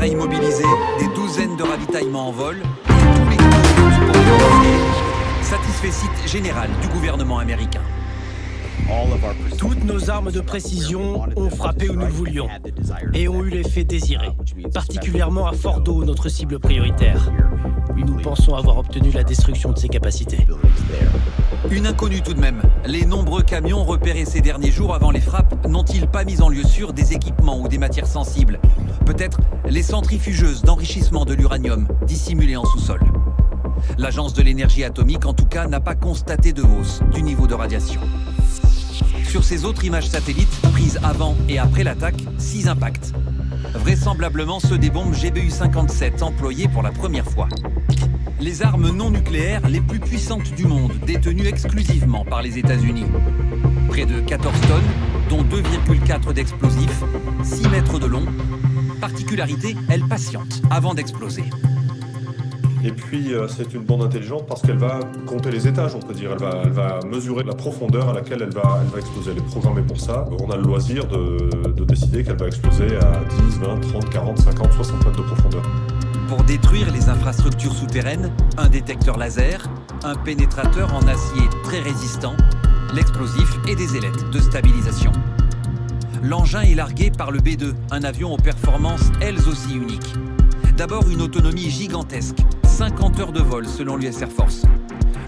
appareils mobilisés, des douzaines de ravitaillements en vol, et tous les coûts pour les satisfecit général du gouvernement américain. Toutes nos armes de précision ont frappé où nous le voulions et ont eu l'effet désiré, particulièrement à Fordo, notre cible prioritaire. Nous pensons avoir obtenu la destruction de ses capacités. Une inconnue tout de même. Les nombreux camions repérés ces derniers jours avant les frappes n'ont-ils pas mis en lieu sûr des équipements ou des matières sensibles? Peut-être les centrifugeuses d'enrichissement de l'uranium dissimulées en sous-sol. L'Agence de l'énergie atomique, en tout cas, n'a pas constaté de hausse du niveau de radiation. Sur ces autres images satellites, prises avant et après l'attaque, 6 impacts. Vraisemblablement ceux des bombes GBU-57 employées pour la première fois. Les armes non nucléaires les plus puissantes du monde, détenues exclusivement par les États-Unis. Près de 14 tonnes, dont 2,4 d'explosifs, 6 mètres de long. Particularité, elles patientent avant d'exploser. Et puis c'est une bombe intelligente parce qu'elle va compter les étages, on peut dire. Elle va mesurer la profondeur à laquelle elle va exploser. Elle est programmée pour ça. On a le loisir de décider qu'elle va exploser à 10, 20, 30, 40, 50, 60 mètres de profondeur. Pour détruire les infrastructures souterraines, un détecteur laser, un pénétrateur en acier très résistant, l'explosif et des ailettes de stabilisation. L'engin est largué par le B-2, un avion aux performances elles aussi uniques. D'abord une autonomie gigantesque, 50 heures de vol selon l'US Air Force.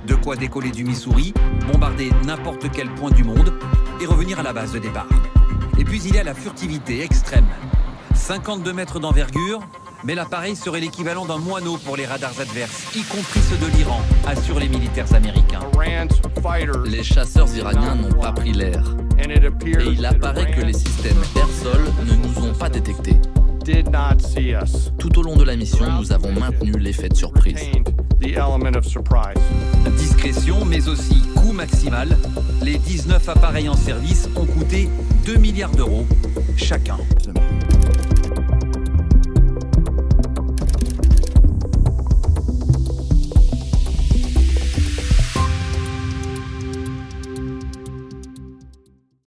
De quoi décoller du Missouri, bombarder n'importe quel point du monde et revenir à la base de départ. Et puis il y a la furtivité extrême. 52 mètres d'envergure, mais l'appareil serait l'équivalent d'un moineau pour les radars adverses, y compris ceux de l'Iran, assurent les militaires américains. Les chasseurs iraniens n'ont pas pris l'air. Et il apparaît que les systèmes air-sol ne nous ont pas détectés. Tout au long de la mission, nous avons maintenu l'effet de surprise. Discrétion, mais aussi coût maximal. Les 19 appareils en service ont coûté 2 milliards d'euros chacun.